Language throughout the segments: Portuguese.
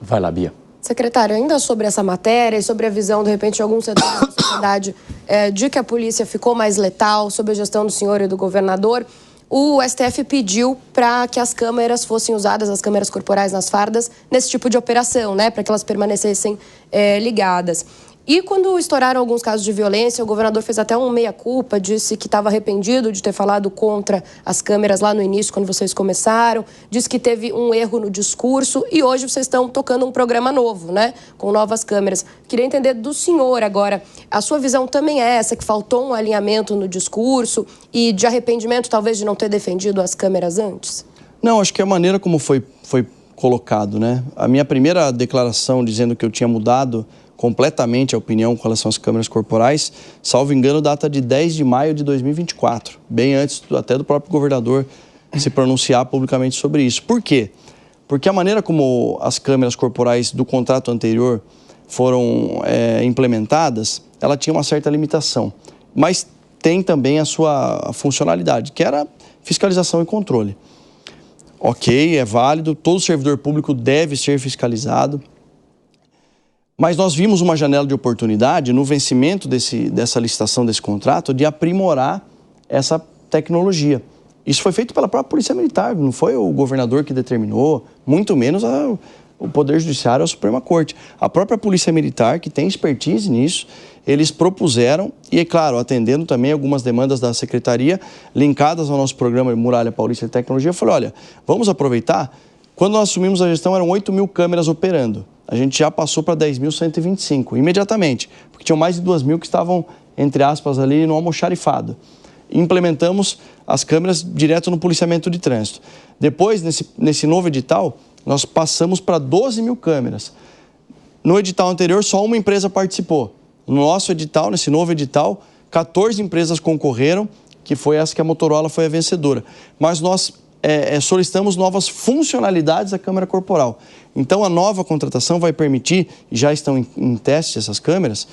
Vai lá, Bia. Secretário, ainda sobre essa matéria e sobre a visão, de repente, de alguns setores da sociedade de que a polícia ficou mais letal, sob a gestão do senhor e do governador, o STF pediu para que as câmeras fossem usadas, as câmeras corporais nas fardas, nesse tipo de operação, né, para que elas permanecessem ligadas. E quando estouraram alguns casos de violência, o governador fez até um meia-culpa, disse que estava arrependido de ter falado contra as câmeras lá no início, quando vocês começaram, disse que teve um erro no discurso e hoje vocês estão tocando um programa novo, né, com novas câmeras. Queria entender do senhor agora, a sua visão também é essa, que faltou um alinhamento no discurso e de arrependimento talvez de não ter defendido as câmeras antes? Não, acho que a maneira como foi colocado, né, a minha primeira declaração dizendo que eu tinha mudado completamente a opinião com relação às câmeras corporais, salvo engano, data de 10 de maio de 2024, bem antes até do próprio governador se pronunciar publicamente sobre isso. Por quê? Porque a maneira como as câmeras corporais do contrato anterior foram implementadas, ela tinha uma certa limitação, mas tem também a sua funcionalidade, que era fiscalização e controle. Ok, é válido, todo servidor público deve ser fiscalizado, mas nós vimos uma janela de oportunidade no vencimento dessa licitação, desse contrato, de aprimorar essa tecnologia. Isso foi feito pela própria Polícia Militar, não foi o governador que determinou, muito menos o Poder Judiciário, a Suprema Corte. A própria Polícia Militar, que tem expertise nisso, eles propuseram, e é claro, atendendo também algumas demandas da Secretaria, linkadas ao nosso programa Muralha Paulista de Tecnologia, eu falei, olha, vamos aproveitar. Quando nós assumimos a gestão, eram 8 mil câmeras operando. A gente já passou para 10.125, imediatamente, porque tinham mais de 2 mil que estavam, entre aspas, ali no almoxarifado. Implementamos as câmeras direto no policiamento de trânsito. Depois, nesse novo edital, nós passamos para 12 mil câmeras. No edital anterior, só uma empresa participou. No nosso edital, nesse novo edital, 14 empresas concorreram, que foi essa que a Motorola foi a vencedora. Mas nós solicitamos novas funcionalidades da câmera corporal. Então, a nova contratação vai permitir, e já estão em teste essas câmeras,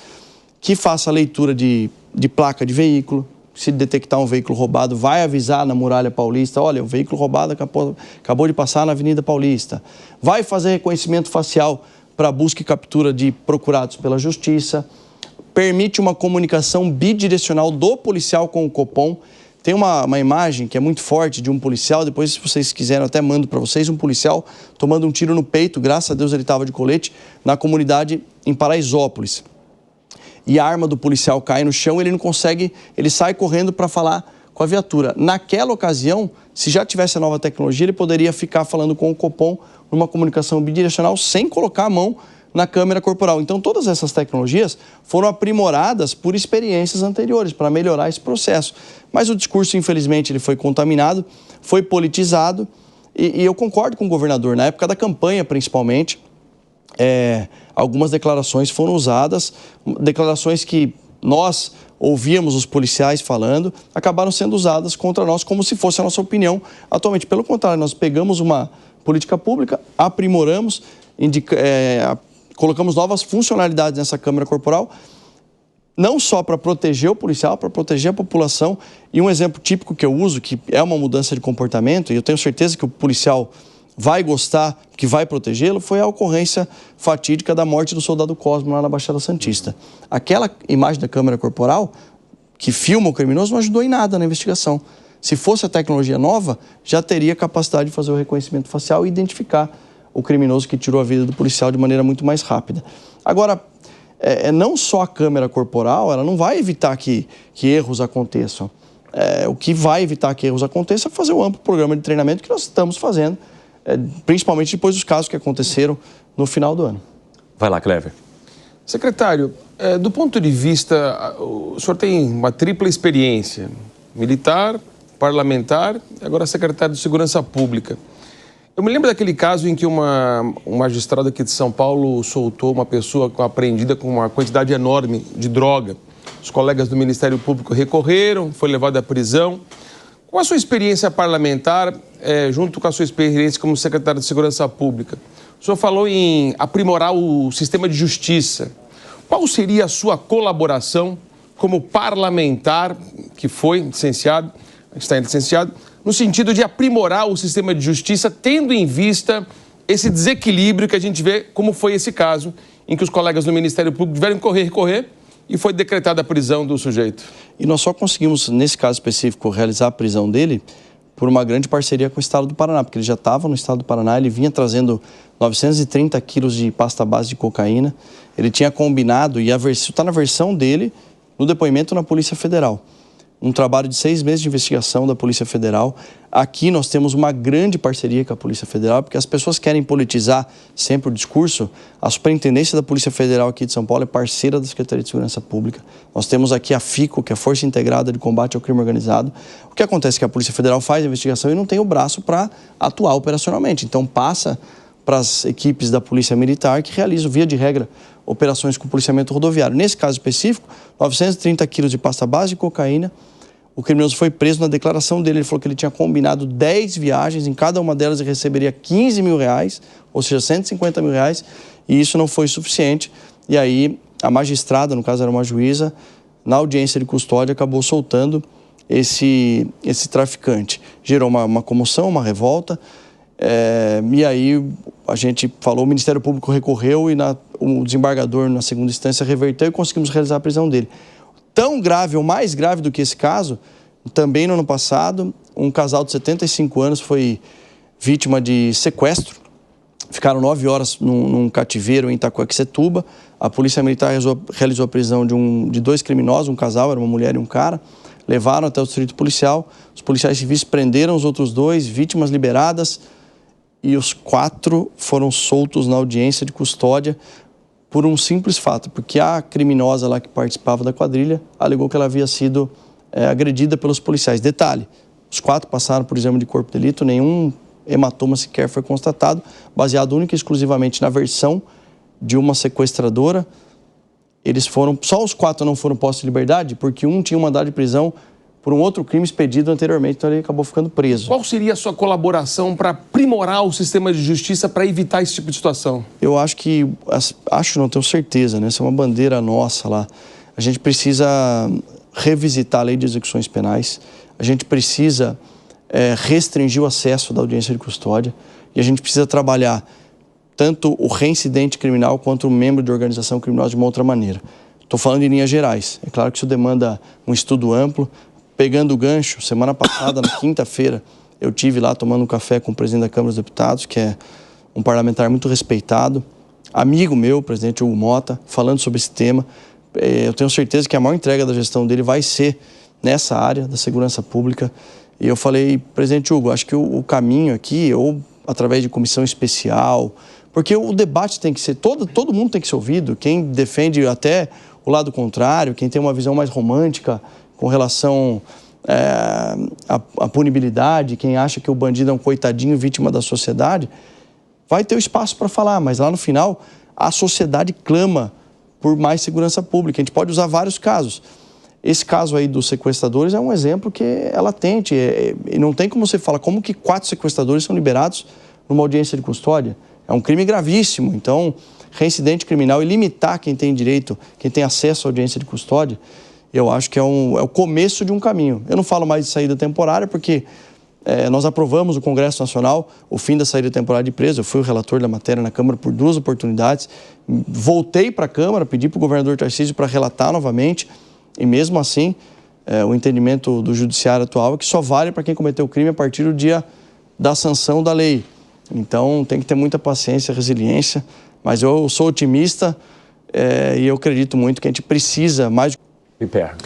que faça a leitura de placa de veículo. Se detectar um veículo roubado, vai avisar na Muralha Paulista, olha, o veículo roubado acabou de passar na Avenida Paulista. Vai fazer reconhecimento facial para busca e captura de procurados pela Justiça. Permite uma comunicação bidirecional do policial com o Copom. Tem uma imagem que é muito forte de um policial, depois se vocês quiserem eu até mando para vocês, um policial tomando um tiro no peito, graças a Deus ele estava de colete, na comunidade em Paraisópolis. E a arma do policial cai no chão, ele não consegue, ele sai correndo para falar com a viatura. Naquela ocasião, se já tivesse a nova tecnologia, ele poderia ficar falando com o Copom numa comunicação bidirecional sem colocar a mão na câmera corporal. Então, todas essas tecnologias foram aprimoradas por experiências anteriores para melhorar esse processo. Mas o discurso, infelizmente, ele foi contaminado, foi politizado e eu concordo com o governador. Na época da campanha, principalmente, algumas declarações foram usadas, declarações que nós ouvíamos os policiais falando, acabaram sendo usadas contra nós como se fosse a nossa opinião atualmente. Pelo contrário, nós pegamos uma política pública, aprimoramos, colocamos novas funcionalidades nessa câmera corporal, não só para proteger o policial, para proteger a população. E um exemplo típico que eu uso, que é uma mudança de comportamento, e eu tenho certeza que o policial vai gostar, que vai protegê-lo, foi a ocorrência fatídica da morte do soldado Cosmo lá na Baixada Santista. Aquela imagem da câmera corporal, que filma o criminoso, não ajudou em nada na investigação. Se fosse a tecnologia nova, já teria capacidade de fazer o reconhecimento facial e identificar o criminoso que tirou a vida do policial de maneira muito mais rápida. Agora, não só a câmera corporal, ela não vai evitar que erros aconteçam. O que vai evitar que erros aconteçam é fazer o amplo programa de treinamento que nós estamos fazendo, principalmente depois dos casos que aconteceram no final do ano. Vai lá, Clever. Secretário, do ponto de vista, o senhor tem uma tripla experiência, militar, parlamentar e agora secretário de Segurança Pública. Eu me lembro daquele caso em que um magistrado aqui de São Paulo soltou uma pessoa apreendida com uma quantidade enorme de droga. Os colegas do Ministério Público recorreram, foi levado à prisão. Com a sua experiência parlamentar, junto com a sua experiência como secretário de Segurança Pública, o senhor falou em aprimorar o sistema de justiça. Qual seria a sua colaboração como parlamentar, que foi licenciado, está licenciado, no sentido de aprimorar o sistema de justiça, tendo em vista esse desequilíbrio que a gente vê, como foi esse caso, em que os colegas do Ministério Público tiveram que recorrer e foi decretada a prisão do sujeito. E nós só conseguimos, nesse caso específico, realizar a prisão dele por uma grande parceria com o Estado do Paraná, porque ele já estava no Estado do Paraná, ele vinha trazendo 930 quilos de pasta base de cocaína, ele tinha combinado, e está na versão dele, no depoimento na Polícia Federal. Um trabalho de 6 meses de investigação da Polícia Federal. Aqui nós temos uma grande parceria com a Polícia Federal, porque as pessoas querem politizar sempre o discurso. A Superintendência da Polícia Federal aqui de São Paulo é parceira da Secretaria de Segurança Pública. Nós temos aqui a FICO, que é a Força Integrada de Combate ao Crime Organizado. O que acontece é que a Polícia Federal faz a investigação e não tem o braço para atuar operacionalmente. Então passa para as equipes da Polícia Militar, que realizam, via de regra, operações com policiamento rodoviário. Nesse caso específico, 930 quilos de pasta base de cocaína. O criminoso foi preso. Na declaração dele, ele falou que ele tinha combinado 10 viagens, em cada uma delas ele receberia 15 mil reais, ou seja, 150 mil reais, e isso não foi suficiente. E aí a magistrada, no caso era uma juíza, na audiência de custódia acabou soltando esse traficante. Gerou uma comoção, uma revolta, e aí a gente falou, o Ministério Público recorreu e o desembargador, na segunda instância, reverteu e conseguimos realizar a prisão dele. Tão grave ou mais grave do que esse caso, também no ano passado, um casal de 75 anos foi vítima de sequestro. Ficaram 9 horas num cativeiro em Itacoaxetuba. A Polícia Militar realizou a prisão de 2 criminosos, um casal, era uma mulher e um cara. Levaram até o distrito policial. Os policiais civis prenderam os outros 2, vítimas liberadas. E os 4 foram soltos na audiência de custódia por um simples fato, porque a criminosa lá que participava da quadrilha alegou que ela havia sido agredida pelos policiais. Detalhe, os 4 passaram por exame de corpo de delito, nenhum hematoma sequer foi constatado, baseado única e exclusivamente na versão de uma sequestradora. Só os 4 não foram postos de liberdade porque um tinha um mandado de prisão por um outro crime expedido anteriormente, então ele acabou ficando preso. Qual seria a sua colaboração para aprimorar o sistema de justiça para evitar esse tipo de situação? Eu acho que, não tenho certeza, né? Essa é uma bandeira nossa lá. A gente precisa revisitar a lei de execuções penais, a gente precisa restringir o acesso da audiência de custódia e a gente precisa trabalhar tanto o reincidente criminal quanto o membro de organização criminosa de uma outra maneira. Estou falando em linhas gerais. É claro que isso demanda um estudo amplo. Pegando o gancho, semana passada, na quinta-feira, eu tive lá tomando um café com o presidente da Câmara dos Deputados, que é um parlamentar muito respeitado, amigo meu, o presidente Hugo Mota, falando sobre esse tema. Eu tenho certeza que a maior entrega da gestão dele vai ser nessa área da segurança pública. E eu falei, presidente Hugo, acho que o caminho aqui, ou através de comissão especial, porque o debate tem que ser, todo mundo tem que ser ouvido, quem defende até o lado contrário, quem tem uma visão mais romântica com relação à punibilidade, quem acha que o bandido é um coitadinho vítima da sociedade, vai ter o espaço para falar, mas lá no final a sociedade clama por mais segurança pública. A gente pode usar vários casos. Esse caso aí dos sequestradores é um exemplo que é latente, e não tem como você falar como que 4 sequestradores são liberados numa audiência de custódia. É um crime gravíssimo, então reincidente criminal e limitar quem tem direito, quem tem acesso à audiência de custódia, eu acho que é o começo de um caminho. Eu não falo mais de saída temporária porque nós aprovamos no Congresso Nacional o fim da saída temporária de preso. Eu fui o relator da matéria na Câmara por 2 oportunidades. Voltei para a Câmara, pedi para o governador Tarcísio para relatar novamente. E mesmo assim, o entendimento do judiciário atual é que só vale para quem cometeu crime a partir do dia da sanção da lei. Então tem que ter muita paciência, resiliência. Mas eu sou otimista e eu acredito muito que a gente precisa mais... Me perco.